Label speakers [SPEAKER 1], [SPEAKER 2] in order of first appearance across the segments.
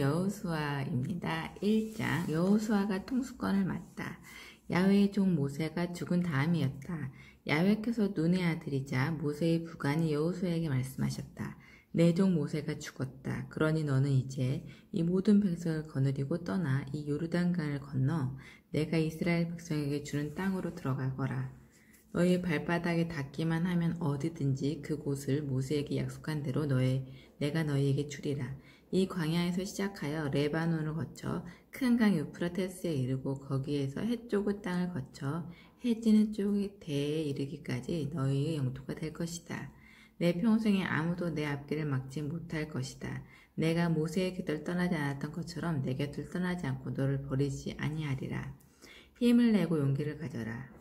[SPEAKER 1] 여호수아입니다. 1장. 여호수아가 통수권을 맡다. 야훼의 종 모세가 죽은 다음이었다. 야훼께서 눈의 아들이자 모세의 부관이 여호수아에게 말씀하셨다. 내 종 모세가 죽었다. 그러니 너는 이제 이 모든 백성을 거느리고 떠나 이 요르단강을 건너 내가 이스라엘 백성에게 주는 땅으로 들어가거라. 너희 발바닥에 닿기만 하면 어디든지 그곳을 모세에게 약속한 대로 내가 너희에게 주리라. 이 광야에서 시작하여 레바논을 거쳐 큰 강 유프라테스에 이르고 거기에서 해쪽의 땅을 거쳐 해지는 쪽의 대에 이르기까지 너희의 영토가 될 것이다. 내 평생에 아무도 내 앞길을 막지 못할 것이다. 내가 모세의 곁을 떠나지 않았던 것처럼 내 곁을 떠나지 않고 너를 버리지 아니하리라. 힘을 내고 용기를 가져라.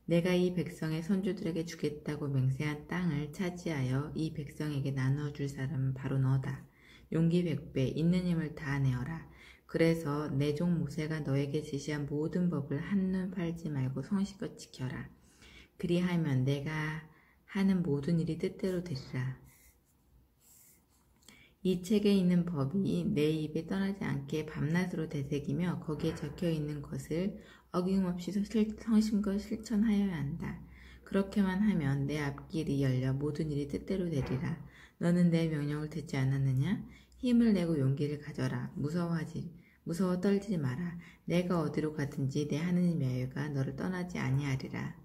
[SPEAKER 1] 내가 이 백성의 선조들에게 주겠다고 맹세한 땅을 차지하여 이 백성에게 나누어줄 사람은 바로 너다. 용기 100배, 있는 힘을 다 내어라. 그래서 내 종 모세가 너에게 지시한 모든 법을 한눈 팔지 말고 성실껏 지켜라. 그리하면 내가 하는 모든 일이 뜻대로 되리라. 이 책에 있는 법이 내 입에 떠나지 않게 밤낮으로 되새기며 거기에 적혀있는 것을 어김없이 성심껏 실천하여야 한다. 그렇게만 하면 내 앞길이 열려 모든 일이 뜻대로 되리라. 너는 내 명령을 듣지 않았느냐? 힘을 내고 용기를 가져라. 무서워 떨지 마라. 내가 어디로 가든지 내 하느님 야훼가 너를 떠나지 아니하리라.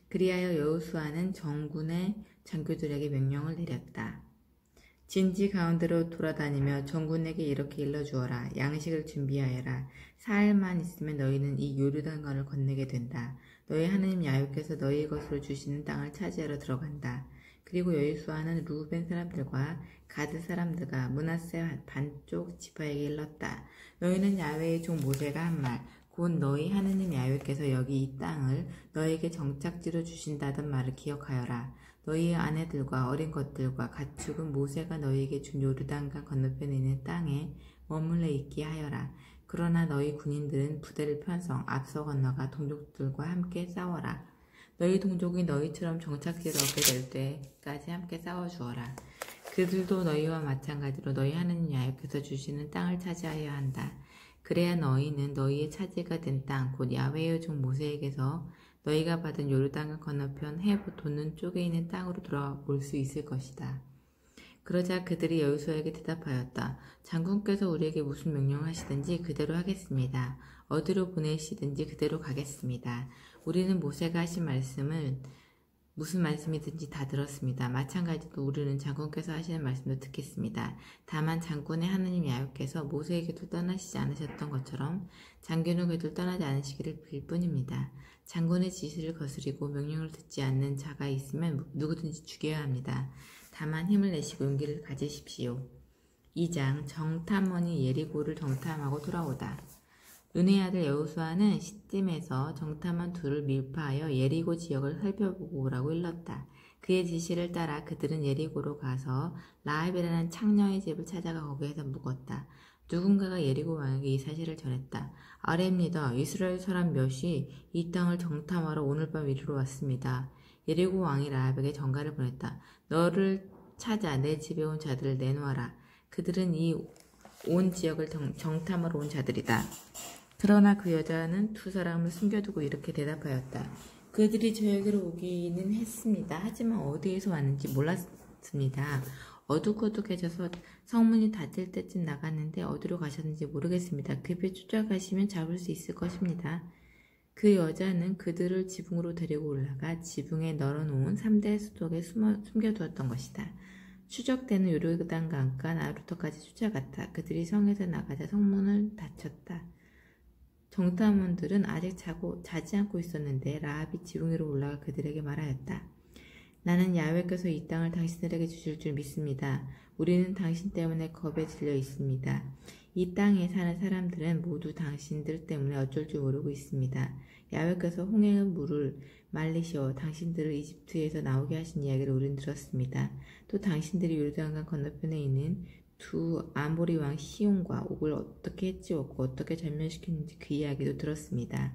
[SPEAKER 1] 그리하여 여호수아는 전군의 장교들에게 명령을 내렸다. 진지 가운데로 돌아다니며 전군에게 이렇게 일러주어라. 양식을 준비하여라. 사흘만 있으면 너희는 이 요르단강을 건너게 된다. 너희 하느님 야훼께서 너희 것으로 주시는 땅을 차지하러 들어간다. 그리고 여호수아는 루벤 사람들과 가드 사람들과 므낫세 반쪽 지파에게 일렀다. 너희는 야훼의 종 모세가 한 말, 곧 너희 하느님 야훼께서 여기 이 땅을 너희에게 정착지로 주신다던 말을 기억하여라. 너희의 아내들과 어린 것들과 가축은 모세가 너희에게 준 요르단강 건너편에 있는 땅에 머물러 있게 하여라. 그러나 너희 군인들은 부대를 편성, 앞서 건너가 동족들과 함께 싸워라. 너희 동족이 너희처럼 정착지를 얻게 될 때까지 함께 싸워주어라. 그들도 너희와 마찬가지로 너희 하느님 야훼께서 주시는 땅을 차지하여야 한다. 그래야 너희는 너희의 차지가 된 땅, 곧 야훼의 종 모세에게서 너희가 받은 요르단강 건너편 해 돋는 쪽에 있는 땅으로 돌아올 수 있을 것이다. 그러자 그들이 여호수아에게 대답하였다. 장군께서 우리에게 무슨 명령을 하시든지 그대로 하겠습니다. 어디로 보내시든지 그대로 가겠습니다. 우리는 모세가 하신 말씀을 무슨 말씀이든지 다 들었습니다. 마찬가지로 우리는 장군께서 하시는 말씀도 듣겠습니다. 다만 장군의 하느님 야훼께서 모세의 곁을 떠나시지 않으셨던 것처럼 장군의 곁을 떠나지 않으시기를 빌 뿐입니다. 장군의 지시를 거스리고 명령을 듣지 않는 자가 있으면 누구든지 죽여야 합니다. 다만 힘을 내시고 용기를 가지십시오. 2장. 정탐원이 예리고를 정탐하고 돌아오다. 눈의 아들 여호수아는 시딤에서 정탐원 둘을 밀파하여 예리고 지역을 살펴보고 오라고 일렀다. 그의 지시를 따라 그들은 예리고로 가서 라합이라는 창녀의 집을 찾아가 거기에서 묵었다. 누군가가 예리고 왕에게 이 사실을 전했다. 아뢰입니다. 이스라엘 사람 몇이 이 땅을 정탐하러 오늘 밤 이리로 왔습니다. 예리고 왕이 라합에게 전가를 보냈다. 너를 찾아 내 집에 온 자들을 내놓아라. 그들은 이 온 지역을 정탐하러 온 자들이다. 그러나 그 여자는 두 사람을 숨겨두고 이렇게 대답하였다. 그들이 저에게로 오기는 했습니다. 하지만 어디에서 왔는지 몰랐습니다. 어둑어둑해져서 성문이 닫힐 때쯤 나갔는데 어디로 가셨는지 모르겠습니다. 급히 쫓아가시면 잡을 수 있을 것입니다. 그 여자는 그들을 지붕으로 데리고 올라가 지붕에 널어놓은 3대 수독에 숨겨두었던 것이다. 추적되는 요르단강가 나루터까지 쫓아갔다. 그들이 성에서 나가자 성문을 닫혔다. 정탐원들은 아직 자지 않고 있었는데 라합이 지붕 위로 올라가 그들에게 말하였다. 나는 야훼께서 이 땅을 당신들에게 주실 줄 믿습니다. 우리는 당신 때문에 겁에 질려 있습니다. 이 땅에 사는 사람들은 모두 당신들 때문에 어쩔 줄 모르고 있습니다. 야훼께서 홍해의 물을 말리시어 당신들을 이집트에서 나오게 하신 이야기를 우리는 들었습니다. 또 당신들이 요르단강 건너편에 있는 두 아모리 왕 시온과 옥을 어떻게 해치웠고 어떻게 전멸시켰는지 그 이야기도 들었습니다.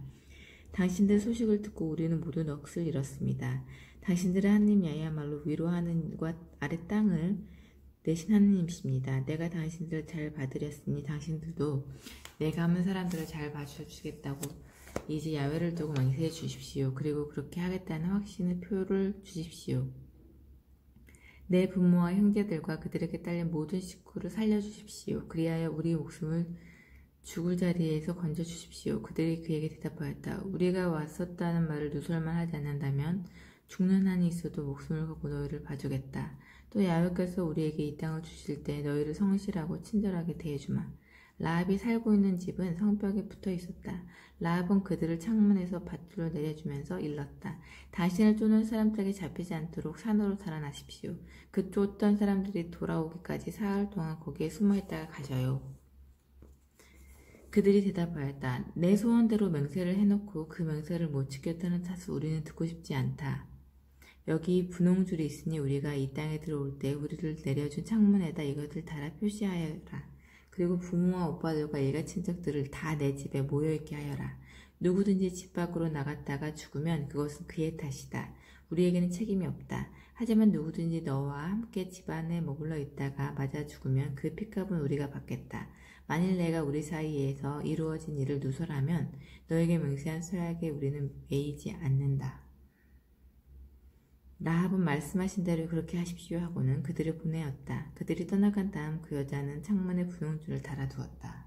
[SPEAKER 1] 당신들 소식을 듣고 우리는 모두 넋을 잃었습니다. 당신들의 하느님 야훼야말로 위로 하늘과 아래 땅을 대신 하느님이십니다. 내가 당신들을 잘 봐드렸으니 당신들도 내가 하는 사람들을 잘 봐주시겠다고 이제 야훼를 두고 맹세해 주십시오. 그리고 그렇게 하겠다는 확신의 표를 주십시오. 내 부모와 형제들과 그들에게 딸린 모든 식구를 살려주십시오. 그리하여 우리 목숨을 죽을 자리에서 건져주십시오. 그들이 그에게 대답하였다. 우리가 왔었다는 말을 누설만 하지 않는다면 죽는 한이 있어도 목숨을 걸고 너희를 봐주겠다. 또 야훼께서 우리에게 이 땅을 주실 때 너희를 성실하고 친절하게 대해주마. 라합이 살고 있는 집은 성벽에 붙어 있었다. 라합은 그들을 창문에서 밧줄로 내려주면서 일렀다. 당신을 쫓는 사람들에게 잡히지 않도록 산으로 달아나십시오. 그 쫓던 사람들이 돌아오기까지 사흘 동안 거기에 숨어있다가 가셔요. 그들이 대답하였다. 내 소원대로 맹세를 해놓고 그 맹세를 못 지켰다는 탓을 우리는 듣고 싶지 않다. 여기 분홍줄이 있으니 우리가 이 땅에 들어올 때 우리를 내려준 창문에다 이것을 달아 표시하여라. 그리고 부모와 오빠들과 일가 친척들을 다 내 집에 모여있게 하여라. 누구든지 집 밖으로 나갔다가 죽으면 그것은 그의 탓이다. 우리에게는 책임이 없다. 하지만 누구든지 너와 함께 집안에 머물러 있다가 맞아 죽으면 그 핏값은 우리가 받겠다. 만일 내가 우리 사이에서 이루어진 일을 누설하면 너에게 맹세한 서약에 우리는 매이지 않는다. 라합은 말씀하신 대로 그렇게 하십시오 하고는 그들을 보내었다. 그들이 떠나간 다음 그 여자는 창문에 분홍줄을 달아두었다.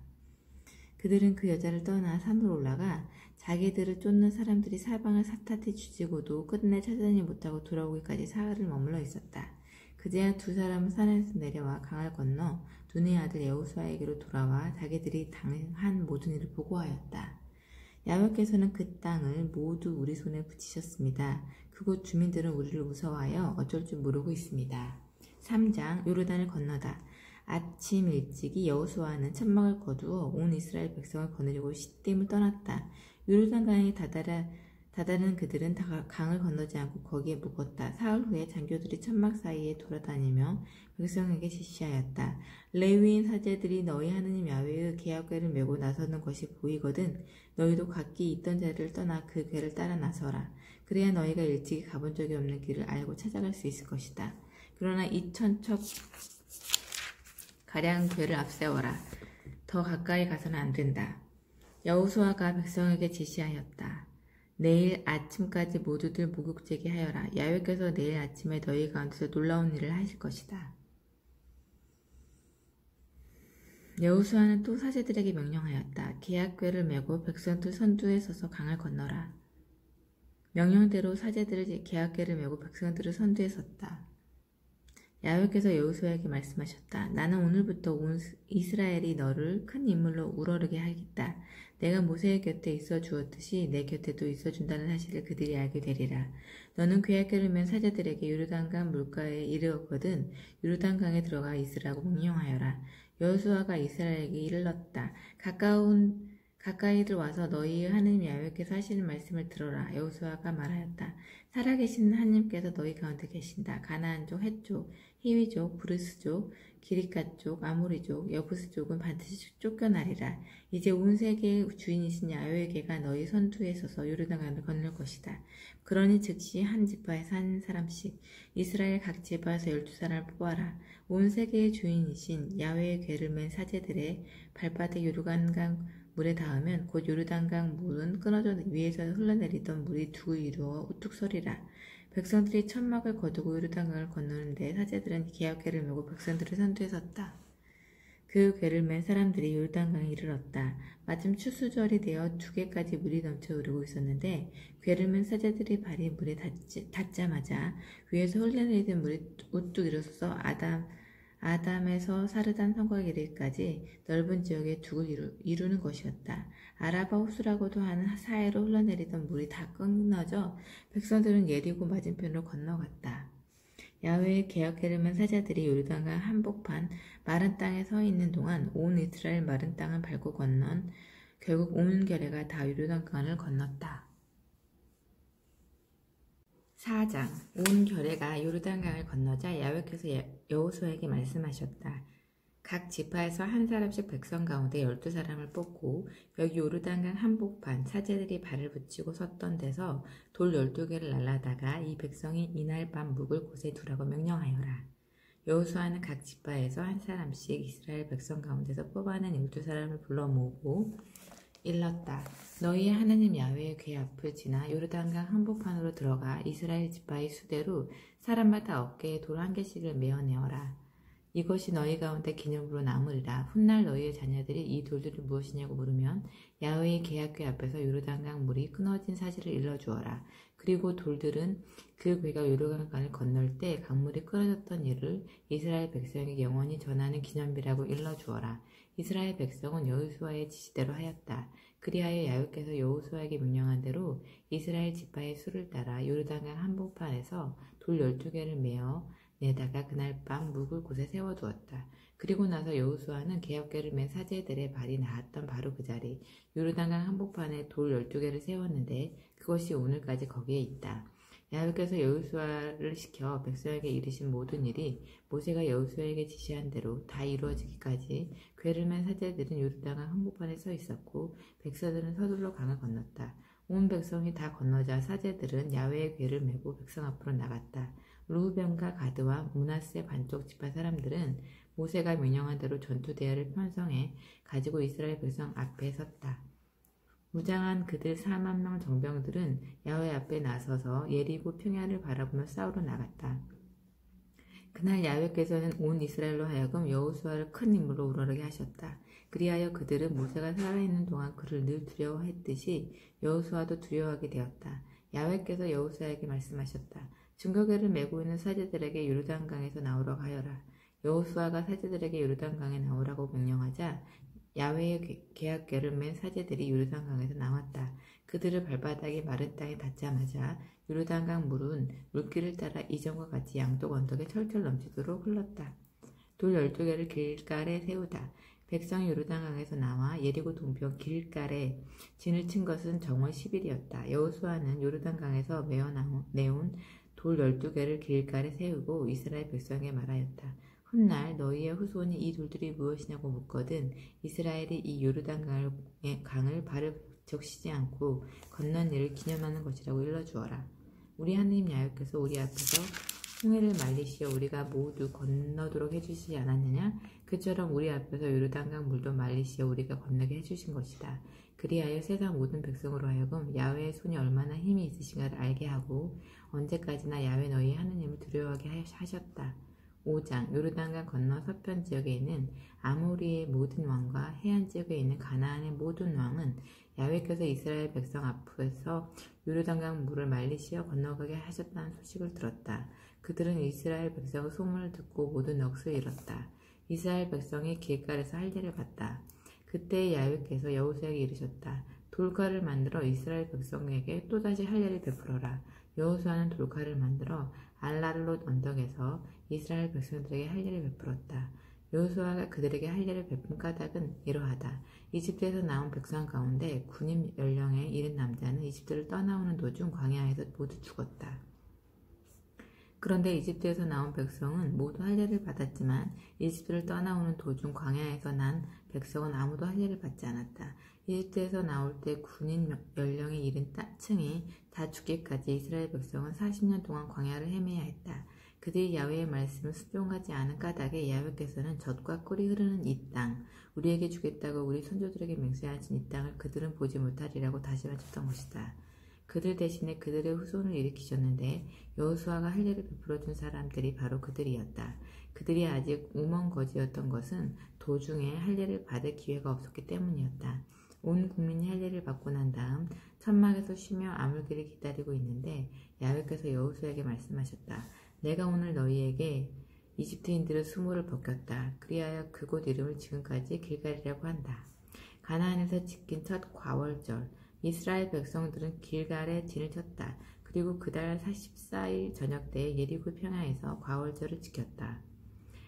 [SPEAKER 1] 그들은 그 여자를 떠나 산으로 올라가 자기들을 쫓는 사람들이 사방을 샅샅이 뒤지고도 끝내 찾아내지 못하고 돌아오기까지 사흘을 머물러 있었다. 그제야 두 사람은 산에서 내려와 강을 건너 눈의 아들 여호수아에게로 돌아와 자기들이 당한 모든 일을 보고하였다. 야훼께서는 그 땅을 모두 우리 손에 붙이셨습니다. 그곳 주민들은 우리를 무서워하여 어쩔 줄 모르고 있습니다. 3장 요르단을 건너다. 아침 일찍이 여호수아는 천막을 거두어 온 이스라엘 백성을 거느리고 시딤을 떠났다. 요르단강에 다다른 그들은 강을 건너지 않고 거기에 묵었다. 사흘 후에 장교들이 천막 사이에 돌아다니며 백성에게 지시하였다. 레위인 사제들이 너희 하느님 야훼의 계약궤를 메고 나서는 것이 보이거든 너희도 각기 있던 자리를 떠나 그 궤를 따라 나서라. 그래야 너희가 일찍이 가본 적이 없는 길을 알고 찾아갈 수 있을 것이다. 그러나 2000척 가량 궤를 앞세워라. 더 가까이 가서는 안 된다. 여호수아가 백성에게 지시하였다. 내일 아침까지 모두들 목욕제게 하여라. 야훼께서 내일 아침에 너희 가운데서 놀라운 일을 하실 것이다. 여호수아는 또 사제들에게 명령하였다. 계약궤를 메고 백성들 선두에 서서 강을 건너라. 명령대로 사제들을 계약궤를 메고 백성들을 선두에 섰다. 야훼께서 여호수아에게 말씀하셨다. 나는 오늘부터 온 이스라엘이 너를 큰 인물로 우러르게 하겠다. 내가 모세의 곁에 있어 주었듯이 내 곁에도 있어 준다는 사실을 그들이 알게 되리라. 너는 계약궤를 맨 사제들에게 요르단강 물가에 이르렀거든 요르단강에 들어가 있으라고 명령하여라. 여호수아가 이스라엘에게 일렀다. 가까이들 와서 너희의 하느님 야훼께서 하시는 말씀을 들어라. 여호수아가 말하였다. 살아계신 하느님께서 너희 가운데 계신다. 가나안족, 헷족, 히위족, 브르스족, 기리카족, 아모리족, 여부스족은 반드시 쫓겨나리라. 이제 온 세계의 주인이신 야훼에게가 너희 선두에 서서 요르단강을 건널 것이다. 그러니 즉시 한 지파에서 한 사람씩 이스라엘 각 지파에서 12사람을 뽑아라. 온 세계의 주인이신 야훼의 궤를 맨 사제들의 발바닥 요르단강 물에 닿으면 곧 요르단강 물은 끊어져 위에서 흘러내리던 물이 두고 이루어 우뚝 서리라. 백성들이 천막을 거두고 요르단강을 건너는데 사제들은 계약궤를 메고 백성들의 선두에 섰다. 그 궤를 맨 사람들이 요르단강에 이르렀다. 마침 추수절이 되어 두 개까지 물이 넘쳐 흐르고 있었는데 궤를 맨 사제들의 발이 물에 닿자마자 위에서 흘러내리던 물이 우뚝 일어서서 아담에서 사르단 성곽에 이르기까지 넓은 지역에 두을 이루는 것이었다. 아라바 호수라고도 하는 사해로 흘러내리던 물이 다 끊어져 백성들은 예리고 맞은편으로 건너갔다. 야훼의 계약궤를 맨 사제들이 요르단강 한복판 마른 땅에 서 있는 동안 온 이스라엘 마른 땅을 밟고 건넌 결국 온 결례가 다 요르단강을 건넜다. 4장 온 결례가 요르단강을 건너자 야훼께서 여호수아에게 말씀하셨다. 각 지파에서 한 사람씩 백성 가운데 12사람을 뽑고 여기 요르단강 한복판 사제들이 발을 붙이고 섰던 데서 돌 12개를 날라다가 이 백성이 이날 밤 묵을 곳에 두라고 명령하여라. 여호수아는 각 지파에서 한 사람씩 이스라엘 백성 가운데서 뽑아낸 12사람을 불러 모으고 일렀다. 너희의 하나님 야훼의 궤 앞을 지나 요르단강 한복판으로 들어가 이스라엘 지파의 수대로 사람마다 어깨에 돌 한 개씩을 메어내어라. 이것이 너희 가운데 기념으로 남으리라. 훗날 너희의 자녀들이 이 돌들이 무엇이냐고 물으면 야훼의 계약궤 앞에서 요르단강 물이 끊어진 사실을 일러주어라. 그리고 돌들은 그 궤가 요르단강을 건널 때 강물이 끊어졌던 일을 이스라엘 백성에게 영원히 전하는 기념비라고 일러주어라. 이스라엘 백성은 여호수아의 지시대로 하였다. 그리하여 야훼께서 여호수아에게 명령한 대로 이스라엘 지파의 수를 따라 요르단강 한복판에서 돌 12개를 메어 내다가 그날 밤 묵을 곳에 세워두었다. 그리고 나서 여호수아는 계약궤를 맨 사제들의 발이 닿았던 바로 그 자리 요르단강 한복판에 돌 12개를 세웠는데 그것이 오늘까지 거기에 있다. 야훼께서 여호수아를 시켜 백성에게 이르신 모든 일이 모세가 여호수아에게 지시한 대로 다 이루어지기까지 궤를 맨 사제들은 요르단강 한복판에 서 있었고 백성들은 서둘러 강을 건넜다. 온 백성이 다 건너자 사제들은 야훼의 궤를 메고 백성 앞으로 나갔다. 르우벤과 가드와 므낫세 반쪽 지파 사람들은 모세가 명령한 대로 전투 대열을 편성해 가지고 이스라엘 백성 앞에 섰다. 무장한 그들 4만 명 정병들은 야훼 앞에 나서서 예리고 평야를 바라보며 싸우러 나갔다. 그날 야훼께서는 온 이스라엘로 하여금 여호수아를 큰 힘으로 우러르게 하셨다. 그리하여 그들은 모세가 살아있는 동안 그를 늘 두려워했듯이 여호수아도 두려워하게 되었다. 야훼께서 여호수아에게 말씀하셨다. 증거궤를 메고 있는 사제들에게 요르단강에서 나오라고 하여라. 여호수아가 사제들에게 요르단강에 나오라고 명령하자 야훼의 계약궤를 맨 사제들이 요르단강에서 나왔다. 그들의 발바닥이 마른 땅에 닿자마자 요르단강 물은 물길을 따라 이전과 같이 양쪽 언덕에 철철 넘치도록 흘렀다. 돌 12개를 길갈에 세우다. 백성이 요르단강에서 나와 예리고 동편 길갈에 진을 친 것은 정월 10일이었다. 여호수아는 요르단강에서 메어내온 돌 12개를 길갈에 세우고 이스라엘 백성에게 말하였다. 훗날 너희의 후손이 이 돌들이 무엇이냐고 묻거든 이스라엘이 이 요르단강을 발을 적시지 않고 건넌 일을 기념하는 것이라고 일러주어라. 우리 하나님 야훼께서 우리 앞에서 홍해를 말리시어 우리가 모두 건너도록 해주시지 않았느냐? 그처럼 우리 앞에서 요르단강 물도 말리시어 우리가 건너게 해주신 것이다. 그리하여 세상 모든 백성으로 하여금 야훼의 손이 얼마나 힘이 있으신가를 알게 하고 언제까지나 야훼 너희 하나님을 두려워하게 하셨다. 5장 요르단강 건너 서편 지역에 있는 아모리의 모든 왕과 해안 지역에 있는 가나안의 모든 왕은 야훼께서 이스라엘 백성 앞에서 요르단강 물을 말리시어 건너가게 하셨다는 소식을 들었다. 그들은 이스라엘 백성의 소문을 듣고 모두 넋을 잃었다. 이스라엘 백성이 길갈에서 할례를 받다. 그때 야훼께서 여호수아에게 이르셨다. 돌칼을 만들어 이스라엘 백성에게 또다시 할례를 베풀어라. 여호수아는 돌칼을 만들어 알라롯 언덕에서 이스라엘 백성들에게 할례를 베풀었다. 여호수아가 그들에게 할례를 베푼 까닭은 이러하다. 이집트에서 나온 백성 가운데 군인 연령에 이른 남자는 이집트를 떠나오는 도중 광야에서 모두 죽었다. 그런데 이집트에서 나온 백성은 모두 할례를 받았지만 이집트를 떠나오는 도중 광야에서 난 백성은 아무도 할례를 받지 않았다. 이집트에서 나올 때 군인 연령에 이른 층이 다 죽기까지 이스라엘 백성은 40년 동안 광야를 헤매야 했다. 그들이 야훼의 말씀을 순종하지 않은 까닭에 야훼께서는 젖과 꿀이 흐르는 이 땅, 우리에게 주겠다고 우리 선조들에게 맹세하신 이 땅을 그들은 보지 못하리라고 다짐하셨던 것이다. 그들 대신에 그들의 후손을 일으키셨는데 여호수아가 할례를 베풀어준 사람들이 바로 그들이었다. 그들이 아직 우먼거지였던 것은 도중에 할례를 받을 기회가 없었기 때문이었다. 온 국민이 할례를 받고 난 다음 천막에서 쉬며 아물기를 기다리고 있는데 야훼께서 여호수아에게 말씀하셨다. 내가 오늘 너희에게 이집트인들의 수모를 벗겼다. 그리하여 그곳 이름을 지금까지 길갈이라고 한다. 가나안에서 지킨 첫 과월절 이스라엘 백성들은 길갈에 진을 쳤다. 그리고 그달 14일 저녁 때 예리고 평야에서 과월절을 지켰다.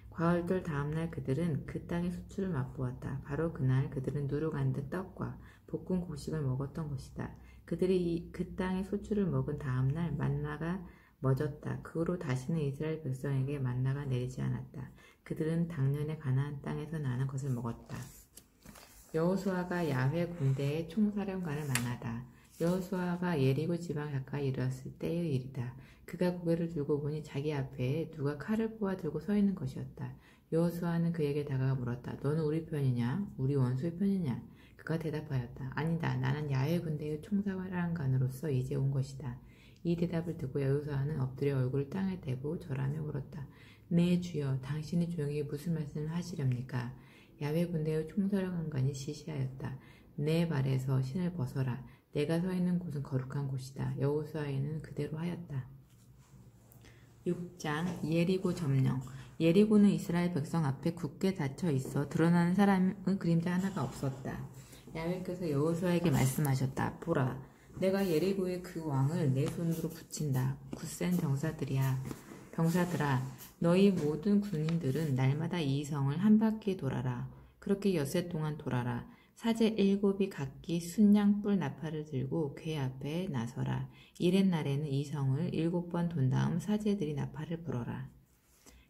[SPEAKER 1] 과월절 다음날 그들은 그 땅의 수출을 맛보았다. 바로 그날 그들은 누룩 안든 떡과 볶은 곡식을 먹었던 것이다. 그들이 그 땅의 수출을 먹은 다음날 만나가 멎었다. 그 후로 다시는 이스라엘 백성에게 만나가 내리지 않았다. 그들은 당년에 가나안 땅에서 나는 것을 먹었다. 여호수아가 야훼 군대의 총사령관을 만나다. 여호수아가 예리고 지방 가까이 이르렀을 때의 일이다. 그가 고개를 들고 보니 자기 앞에 누가 칼을 뽑아 들고 서 있는 것이었다. 여호수아는 그에게 다가가 물었다. 너는 우리 편이냐? 우리 원수의 편이냐? 그가 대답하였다. 아니다. 나는 야훼 군대의 총사령관으로서 이제 온 것이다. 이 대답을 듣고 여호수아는 엎드려 얼굴을 땅에 대고 절하며 물었다. 네 주여, 당신이 조용히 무슨 말씀을 하시렵니까? 야훼 군대의 총사령관이 지시하였다. 내 발에서 신을 벗어라. 내가 서 있는 곳은 거룩한 곳이다. 여호수아는 그대로 하였다. 6장 예리고 점령. 예리고는 이스라엘 백성 앞에 굳게 닫혀 있어 드러나는 사람의 그림자 하나가 없었다. 야훼께서 여호수아에게 말씀하셨다. 보라, 내가 예리고의 그 왕을 내 손으로 붙인다. 굳센 병사들아, 너희 모든 군인들은 날마다 이 성을 한 바퀴 돌아라. 그렇게 엿새 동안 돌아라. 사제 7이 각기 순양뿔 나팔을 들고 궤 앞에 나서라. 이렛날에는 이 성을 7번 돈 다음 사제들이 나팔을 불어라.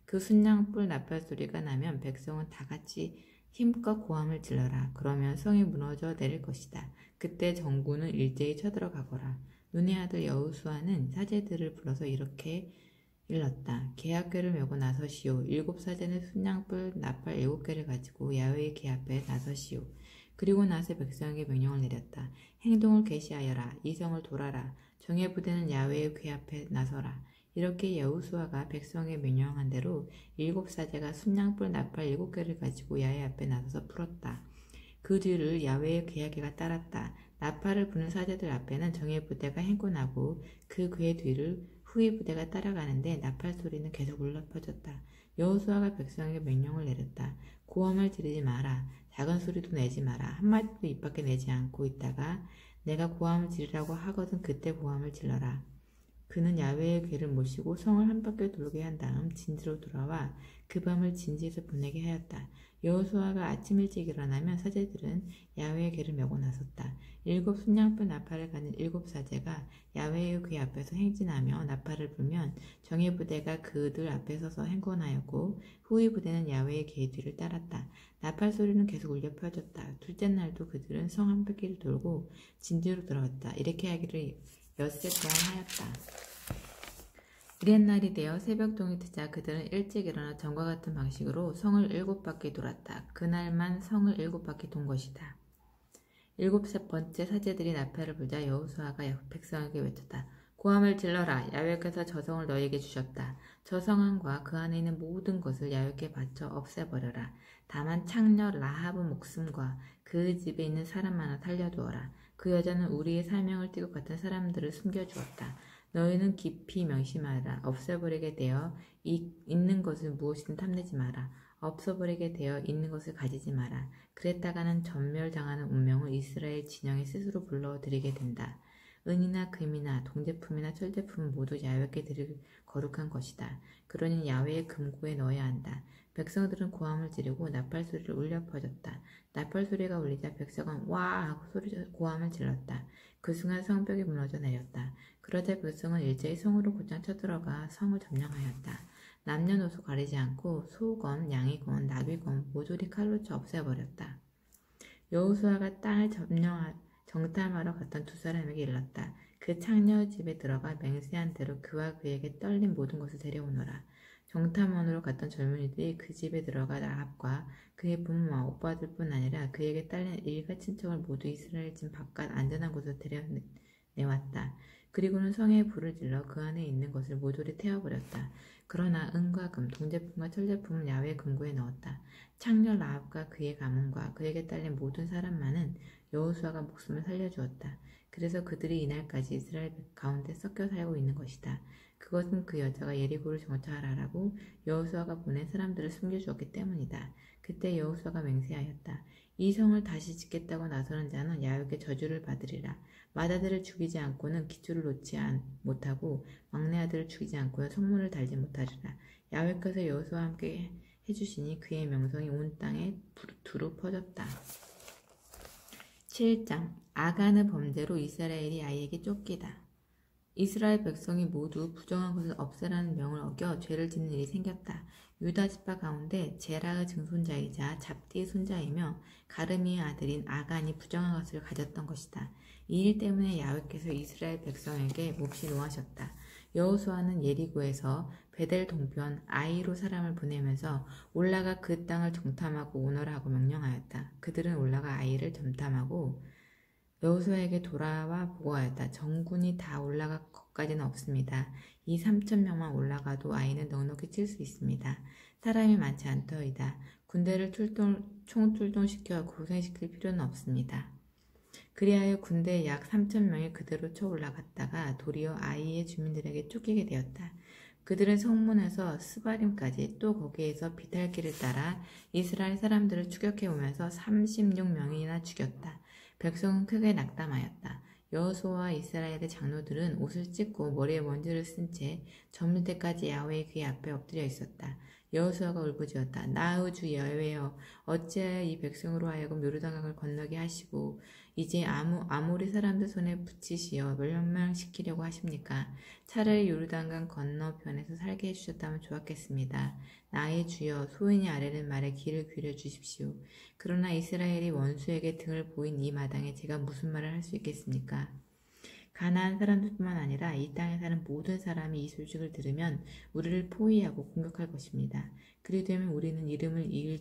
[SPEAKER 1] 그 순양뿔 나팔 소리가 나면 백성은 다 같이 힘껏 고함을 질러라. 그러면 성이 무너져 내릴 것이다. 그때 정군은 일제히 쳐들어가거라. 눈의 아들 여호수아는 사제들을 불러서 이렇게 일렀다. 계약궤를 메고 나서시오. 7사제는 순양뿔 나팔 7개를 가지고 야훼의 궤 앞에 나서시오. 그리고 나서 백성에게 명령을 내렸다. 행동을 개시하여라. 이 성을 돌아라. 정예 부대는 야훼의 궤 앞에 나서라. 이렇게 여호수아가 백성에 명령한 대로 7사제가 순양뿔 나팔 7개를 가지고 야훼 앞에 나서서 풀었다. 그 뒤를 야훼의 궤가 따랐다. 나팔을 부는 사제들 앞에는 정예 부대가 행군하고 그 궤 뒤를 후위 부대가 따라가는데 나팔 소리는 계속 울려 퍼졌다. 여호수아가 백성에게 명령을 내렸다. 고함을 지르지 마라. 작은 소리도 내지 마라. 한마디도 입 밖에 내지 않고 있다가 내가 고함을 지르라고 하거든 그때 고함을 질러라. 그는 야훼의 궤를 모시고 성을 한 바퀴 돌게 한 다음 진지로 돌아와 그 밤을 진지에서 보내게 하였다. 여호수아가 아침 일찍 일어나면 사제들은 야훼의 궤를 메고 나섰다. 7 순양뿔 나팔을 가진 7사제가 야훼의 궤 앞에서 행진하며 나팔을 불면 정예 부대가 그들 앞에 서서 행군하였고 후위 부대는 야훼의 궤 뒤를 따랐다. 나팔 소리는 계속 울려 퍼졌다. 둘째 날도 그들은 성 한 바퀴를 돌고 진지로 돌아왔다. 이렇게 하기를 엿새 동안 하였다. 이렛날이 되어 새벽동이 트자 그들은 일찍 일어나 전과 같은 방식으로 성을 7바퀴 돌았다. 그날만 성을 7바퀴 돈 것이다. 7번째 사제들이 나팔을 불자 여호수아가 백성에게 외쳤다. 고함을 질러라. 야훼께서 저 성을 너희에게 주셨다. 저 성안과 그 안에 있는 모든 것을 야훼께 바쳐 없애버려라. 다만 창녀 라합의 목숨과 그 집에 있는 사람 하나 살려두어라. 그 여자는 우리의 사명을 띠고 같은 사람들을 숨겨주었다. 너희는 깊이 명심하라. 없애버리게 되어 있는 것을 무엇이든 탐내지 마라. 없어버리게 되어 있는 것을 가지지 마라. 그랬다가는 전멸당하는 운명을 이스라엘 진영에 스스로 불러들이게 된다. 은이나 금이나 동제품이나 철제품은 모두 야훼께 드릴 거룩한 것이다. 그러니 야훼의 금고에 넣어야 한다. 백성들은 고함을 지르고 나팔 소리를 울려 퍼졌다. 나팔 소리가 울리자 백성은 와 하고 고함을 질렀다. 그 순간 성벽이 무너져 내렸다. 그러자 백성은 일제히 성으로 곧장 쳐들어가 성을 점령하였다. 남녀노소 가리지 않고 소건, 양이건, 나귀건 모조리 칼로 쳐 없애버렸다. 여호수아가 땅을 정탐하러 갔던 두 사람에게 일렀다. 그 창녀 집에 들어가 맹세한 대로 그와 그에게 떨린 모든 것을 데려오너라. 정탐원으로 갔던 젊은이들이 그 집에 들어가 라합과 그의 부모와 오빠들뿐 아니라 그에게 딸린 일가 친척을 모두 이스라엘 진 바깥 안전한 곳으로 데려내왔다. 그리고는 성에 불을 질러 그 안에 있는 것을 모조리 태워버렸다. 그러나 은과 금, 동제품과 철제품을 야훼 금고에 넣었다. 창녀 라합과 그의 가문과 그에게 딸린 모든 사람만은 여호수아가 목숨을 살려주었다. 그래서 그들이 이날까지 이스라엘 가운데 섞여 살고 있는 것이다. 그것은 그 여자가 예리고를 정찰하라고 여호수아가 보낸 사람들을 숨겨주었기 때문이다. 그때 여호수아가 맹세하였다. 이 성을 다시 짓겠다고 나서는 자는 야훼께 저주를 받으리라. 맏아들을 죽이지 않고는 기초를 놓지 못하고 막내 아들을 죽이지 않고는 성문을 달지 못하리라. 야훼께서 여호수아와 함께 해주시니 그의 명성이 온 땅에 두루 퍼졌다. 7장 아간의 범죄로 이스라엘이 아이에게 쫓기다. 이스라엘 백성이 모두 부정한 것을 없애라는 명을 어겨 죄를 짓는 일이 생겼다. 유다 지파 가운데 제라의 증손자이자 잡디의 손자이며 가르미의 아들인 아간이 부정한 것을 가졌던 것이다. 이 일 때문에 야훼께서 이스라엘 백성에게 몹시 노하셨다. 여호수아는 예리고에서 베델 동편 아이로 사람을 보내면서 올라가 그 땅을 정탐하고 오너라 하고 명령하였다. 그들은 올라가 아이를 정탐하고 여호수아에게 돌아와 보고하였다. 전군이 다 올라갈 것까지는 없습니다. 이 3,000명만 올라가도 아이는 넉넉히 칠 수 있습니다. 사람이 많지 않더이다. 군대를 총출동시켜 고생시킬 필요는 없습니다. 그리하여 군대 약 3,000명이 그대로 쳐 올라갔다가 도리어 아이의 주민들에게 쫓기게 되었다. 그들은 성문에서 스바림까지 또 거기에서 비탈길을 따라 이스라엘 사람들을 추격해오면서 36명이나 죽였다. 백성은 크게 낙담하였다. 여호수아와 이스라엘의 장로들은 옷을 찢고 머리에 먼지를 쓴 채 저물 때까지 야훼의 그의 앞에 엎드려 있었다. 여호수아가 울부짖었다. 나의 주 야훼여, 어찌하여 이 백성으로 하여금 요르단강을 건너게 하시고 이제 아모리 사람들 손에 붙이시어 멸망시키려고 하십니까? 차라리 요르단강 건너편에서 살게 해주셨다면 좋았겠습니다. 나의 주여, 소인이 아뢰는 말에 귀를 기울여 주십시오. 그러나 이스라엘이 원수에게 등을 보인 이 마당에 제가 무슨 말을 할 수 있겠습니까? 가나안 사람들뿐만 아니라 이 땅에 사는 모든 사람이 이 소식을 들으면 우리를 포위하고 공격할 것입니다. 그리 되면 우리는 이름을 이을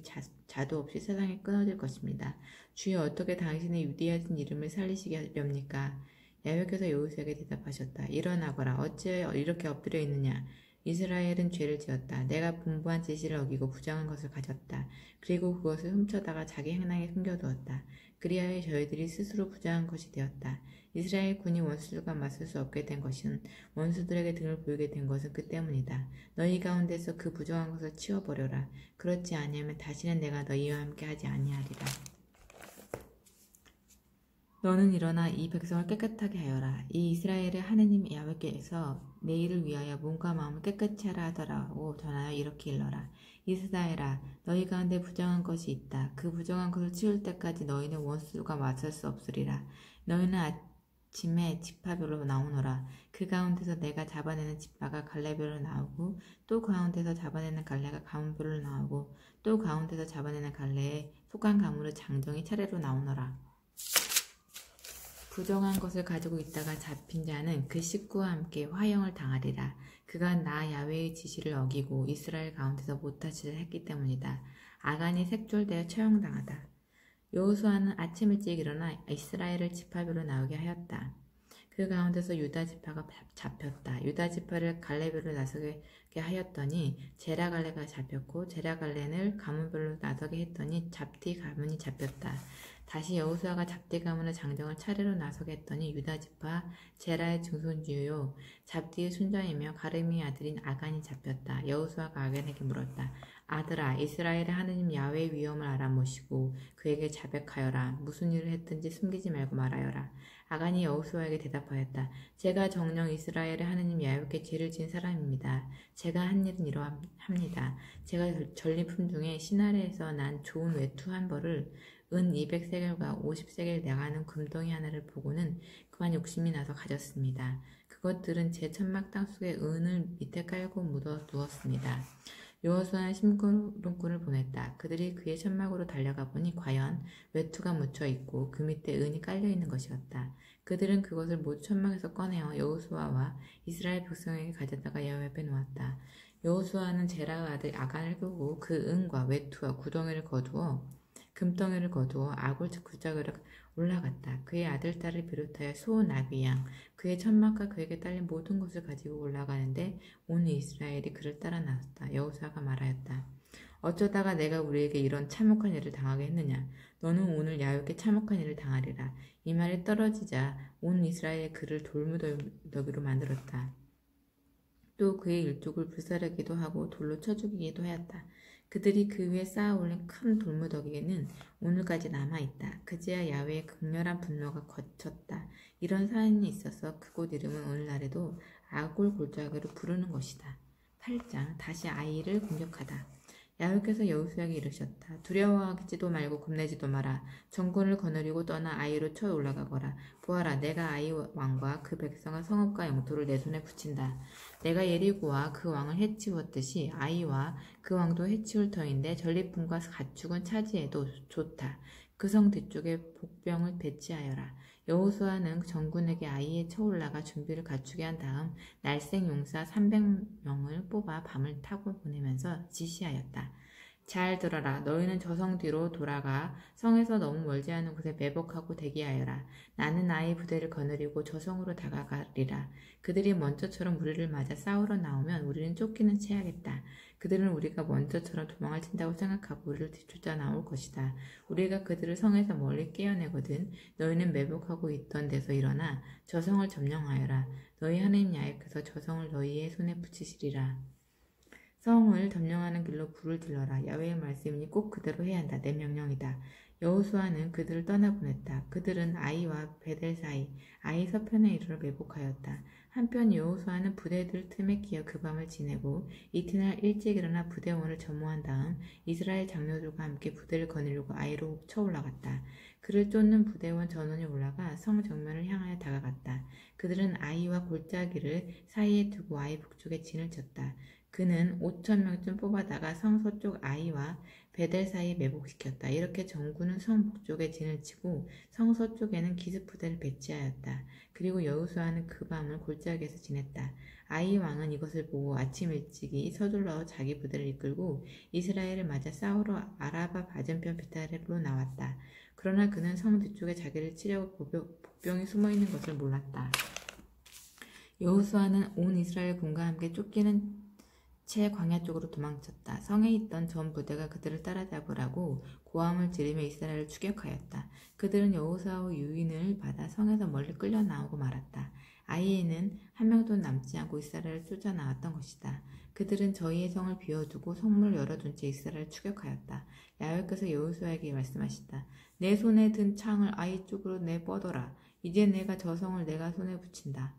[SPEAKER 1] 자도 없이 세상에 끊어질 것입니다. 주여, 어떻게 당신의 위대하신 이름을 살리시렵니까? 야훼께서 여호수아에게 대답하셨다. 일어나거라. 어찌하여 이렇게 엎드려 있느냐? 이스라엘은 죄를 지었다. 내가 분부한 지시를 어기고 부정한 것을 가졌다. 그리고 그것을 훔쳐다가 자기 행랑에 숨겨두었다. 그리하여 저희들이 스스로 부정한 것이 되었다. 이스라엘 군이 원수들과 맞설 수 없게 된 것은, 원수들에게 등을 보이게 된 것은 그 때문이다. 너희 가운데서 그 부정한 것을 치워버려라. 그렇지 아니하면 다시는 내가 너희와 함께 하지 아니하리라. 너는 일어나 이 백성을 깨끗하게 하여라. 이 이스라엘의 하느님 야훼께서 내 일을 위하여 몸과 마음을 깨끗이 하라 하더라고 전하여 이렇게 일러라. 이스라엘아, 너희 가운데 부정한 것이 있다. 그 부정한 것을 치울 때까지 너희는 원수들과 맞설 수 없으리라. 너희는 아침에 지파별로 나오너라. 그 가운데서 내가 잡아내는 지파가 갈래별로 나오고, 또 가운데서 잡아내는 갈래가 가문별로 나오고, 또 가운데서 잡아내는 갈래에 속한 가문의 장정이 차례로 나오너라. 부정한 것을 가지고 있다가 잡힌 자는 그 식구와 함께 화형을 당하리라. 그가 나 야훼의 지시를 어기고 이스라엘 가운데서 못할 짓을 했기 때문이다. 아간이 색졸되어 처형당하다. 여호수아는 아침 일찍 일어나 이스라엘을 지파별로 나오게 하였다. 그 가운데서 유다 지파가 잡혔다. 유다 지파를 갈래별로 나서게 하였더니 제라 갈래가 잡혔고, 제라 갈래를 가문별로 나서게 했더니 잡디 가문이 잡혔다. 다시 여호수아가 잡디 가문의 장정을 차례로 나서게 했더니 유다 지파 제라의 증손주요 잡디의 손자이며 가르미의 아들인 아간이 잡혔다. 여호수아가 아간에게 물었다. 아들아, 이스라엘의 하느님 야훼의 위엄을 알아보시고 그에게 자백하여라. 무슨 일을 했든지 숨기지 말고 말하여라. 아간이 여호수아에게 대답하였다. 제가 정녕 이스라엘의 하느님 야훼께 죄를 지은 사람입니다. 제가 한 일은 이러합니다. 제가 전리품 중에 시나레에서 난 좋은 외투 한 벌을 은 200세겔과 50세겔 나가는 금덩이 하나를 보고는 그만 욕심이 나서 가졌습니다. 그것들은 제 천막 땅 속에 은을 밑에 깔고 묻어 두었습니다. 여호수아는 심부름꾼을 보냈다. 그들이 그의 천막으로 달려가 보니 과연 외투가 묻혀 있고 그 밑에 은이 깔려 있는 것이었다. 그들은 그것을 모두 천막에서 꺼내어 여호수아와 이스라엘 백성에게 가져다가 여호와 앞에 놓았다. 여호수아는 제라의 아들 아간을 끄고 그 은과 외투와 금덩이를 거두어 아굴 굴작으로 올라갔다. 그의 아들, 딸을 비롯하여 소, 나귀, 양, 그의 천막과 그에게 딸린 모든 것을 가지고 올라가는데 온 이스라엘이 그를 따라 나섰다. 여호수아가 말하였다. 어쩌다가 내가 우리에게 이런 참혹한 일을 당하게 했느냐? 너는 오늘 야훼께 참혹한 일을 당하리라. 이 말이 떨어지자 온 이스라엘이 그를 돌무더기로 만들었다. 또 그의 일족을 불사르기도 하고 돌로 쳐 죽이기도 하였다. 그들이 그 위에 쌓아 올린 큰 돌무더기에는 오늘까지 남아있다. 그제야 야훼의 극렬한 분노가 거쳤다. 이런 사연이 있어서 그곳 이름은 오늘날에도 아골 골짜기로 부르는 것이다. 8장 다시 아이를 공격하다. 야훼께서 여호수아에게 이르셨다. 두려워하지도 말고 겁내지도 마라. 전군을 거느리고 떠나 아이로 쳐 올라가거라. 보아라, 내가 아이 왕과 그 백성과 성읍과 영토를 내 손에 붙인다. 내가 예리고와 그 왕을 해치웠듯이 아이와 그 왕도 해치울 터인데 전리품과 가축은 차지해도 좋다. 그 성 뒤쪽에 복병을 배치하여라. 여호수아는 전군에게 아이에 쳐 올라가 준비를 갖추게 한 다음 날쌘 용사 300명을 뽑아 밤을 타고 보내면서 지시하였다. 잘 들어라. 너희는 저 성 뒤로 돌아가 성에서 너무 멀지 않은 곳에 매복하고 대기하여라. 나는 나의 부대를 거느리고 저 성으로 다가가리라. 그들이 먼저처럼 우리를 맞아 싸우러 나오면 우리는 쫓기는 채하겠다. 그들은 우리가 먼저처럼 도망을 친다고 생각하고 우리를 뒤쫓아 나올 것이다. 우리가 그들을 성에서 멀리 깨어내거든. 너희는 매복하고 있던 데서 일어나 저 성을 점령하여라. 너희 하나님 야훼께서 저 성을 너희의 손에 붙이시리라. 성을 점령하는 길로 불을 질러라. 야훼의 말씀이니 꼭 그대로 해야 한다. 내 명령이다. 여호수아는 그들을 떠나보냈다. 그들은 아이와 베델 사이, 아이 서편에 이르러 매복하였다. 한편 여호수아는 부대들 틈에 끼어 그 밤을 지내고 이튿날 일찍 일어나 부대원을 점호한 다음 이스라엘 장로들과 함께 부대를 거느리고 아이로 쳐 올라갔다. 그를 쫓는 부대원 전원이 올라가 성 정면을 향하여 다가갔다. 그들은 아이와 골짜기를 사이에 두고 아이 북쪽에 진을 쳤다. 그는 5,000명쯤 뽑아다가 성 서쪽 아이와 베델 사이에 매복시켰다. 이렇게 전군은 성 북쪽에 진을 치고 성 서쪽에는 기습부대를 배치하였다. 그리고 여호수아는 그 밤을 골짜기에서 지냈다. 아이 왕은 이것을 보고 아침 일찍이 서둘러 자기 부대를 이끌고 이스라엘을 맞아 싸우러 아라바 맞은편 베타렐로 나왔다. 그러나 그는 성 뒤쪽에 자기를 치려고 복병이 숨어있는 것을 몰랐다. 여호수아는 온 이스라엘 군과 함께 쫓기는 채 광야 쪽으로 도망쳤다. 성에 있던 전 부대가 그들을 따라잡으라고 고함을 지르며 이스라엘을 추격하였다. 그들은 여호수아의 유인을 받아 성에서 멀리 끌려 나오고 말았다. 아이에는 한 명도 남지 않고 이스라엘을 쫓아 나왔던 것이다. 그들은 저희의 성을 비워두고 성문을 열어둔 채 이스라엘을 추격하였다. 야훼께서 여호수아에게 말씀하시다. 내 손에 든 창을 아이 쪽으로 내뻗어라. 이제 내가 저 성을 내가 손에 붙인다.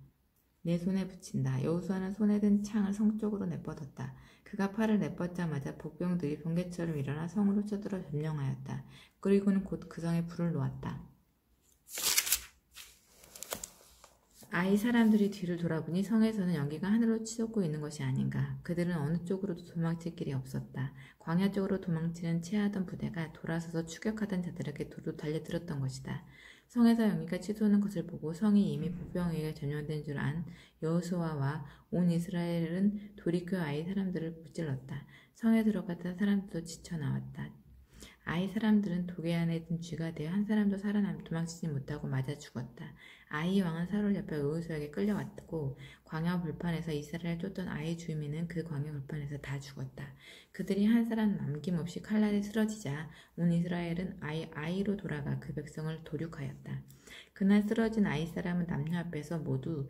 [SPEAKER 1] 내 손에 붙인다. 여호수아는 손에 든 창을 성 쪽으로 내뻗었다. 그가 팔을 내뻗자마자 복병들이 번개처럼 일어나 성으로 쳐들어 점령하였다. 그리고는 곧 그 성에 불을 놓았다. 아이 사람들이 뒤를 돌아보니 성에서는 연기가 하늘로 치솟고 있는 것이 아닌가. 그들은 어느 쪽으로도 도망칠 길이 없었다. 광야 쪽으로 도망치는 채하던 부대가 돌아서서 추격하던 자들에게 도로 달려들었던 것이다. 성에서 연기가 치솟는 것을 보고 성이 이미 복병에게 점령된 줄 안 여호수아와 온 이스라엘은 돌이켜 아이 사람들을 무찔렀다. 성에 들어갔던 사람들도 지쳐 나왔다. 아이 사람들은 도개 안에 든 쥐가 되어 한 사람도 도망치지 못하고 맞아 죽었다. 아이 왕은 사로잡혀 여호수아에게 끌려왔고 광야 불판에서 이스라엘을 쫓던 아이 주민은 그 광야 불판에서 다 죽었다. 그들이 한 사람 남김없이 칼날에 쓰러지자 온 이스라엘은 아이로 돌아가 그 백성을 도륙하였다. 그날 쓰러진 아이 사람은 남녀 앞에서 모두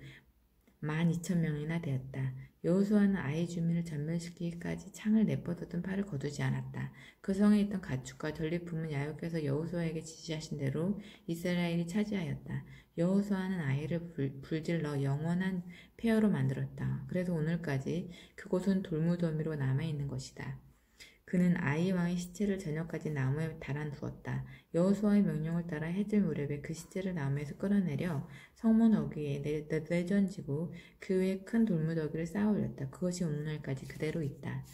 [SPEAKER 1] 12,000명이나 되었다. 여호수아는 아이 주민을 전멸시키기까지 창을 내뻗었던 팔을 거두지 않았다. 그 성에 있던 가축과 전리품은 야훼께서 여호수아에게 지시하신 대로 이스라엘이 차지하였다. 여호수아는 아이를 불질러 영원한 폐허로 만들었다. 그래서 오늘까지 그곳은 돌무더미로 남아있는 것이다. 그는 아이 왕의 시체를 저녁까지 나무에 달아두었다. 여호수아의 명령을 따라 해질 무렵에 그 시체를 나무에서 끌어내려 성문 어귀에 내던지고 그 위에 큰 돌무더기를 쌓아 올렸다. 그것이 오늘날까지 그대로 있다.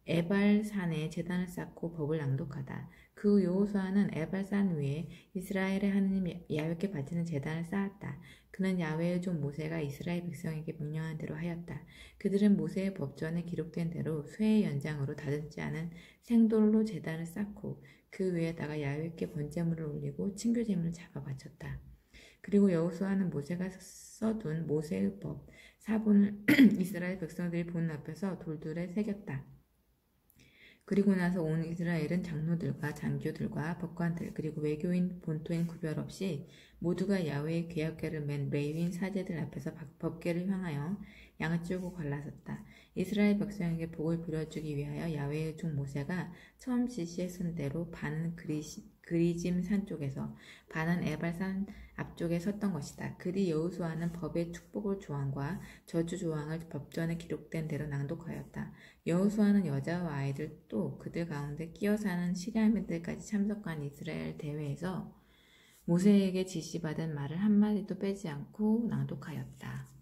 [SPEAKER 1] 에발산에 제단을 쌓고 법을 낭독하다. 그 여호수아는 에발산 위에 이스라엘의 하느님 야훼께 바치는 제단을 쌓았다. 그는 야훼의 종 모세가 이스라엘 백성에게 명령한 대로 하였다. 그들은 모세의 법전에 기록된 대로 쇠의 연장으로 다듬지 않은 생돌로 제단을 쌓고 그 위에다가 야훼께 번제물을 올리고 친교제물을 잡아 바쳤다. 그리고 여호수아는 모세가 써둔 모세의 법 사본을 이스라엘 백성들이 보는 앞에서 돌들에 새겼다. 그리고 나서 온 이스라엘은 장로들과 장교들과 법관들 그리고 외교인 본토인 구별 없이 모두가 야훼의 계약궤를 맨 레위인 사제들 앞에서 법궤를 향하여 양을 쥐고 갈라섰다. 이스라엘 백성에게 복을 빌어주기 위하여 야훼의 종 모세가 처음 지시했은 대로 반은 그리짐 산 쪽에서 반은 에발 산 앞쪽에 섰던 것이다. 그뒤 여호수아는 법의 축복을 조항과 저주 조항을 법전에 기록된 대로 낭독하였다. 여호수아는 여자와 아이들 또 그들 가운데 끼어 사는 시리아민들까지 참석한 이스라엘 대회에서 모세에게 지시받은 말을 한마디도 빼지 않고 낭독하였다.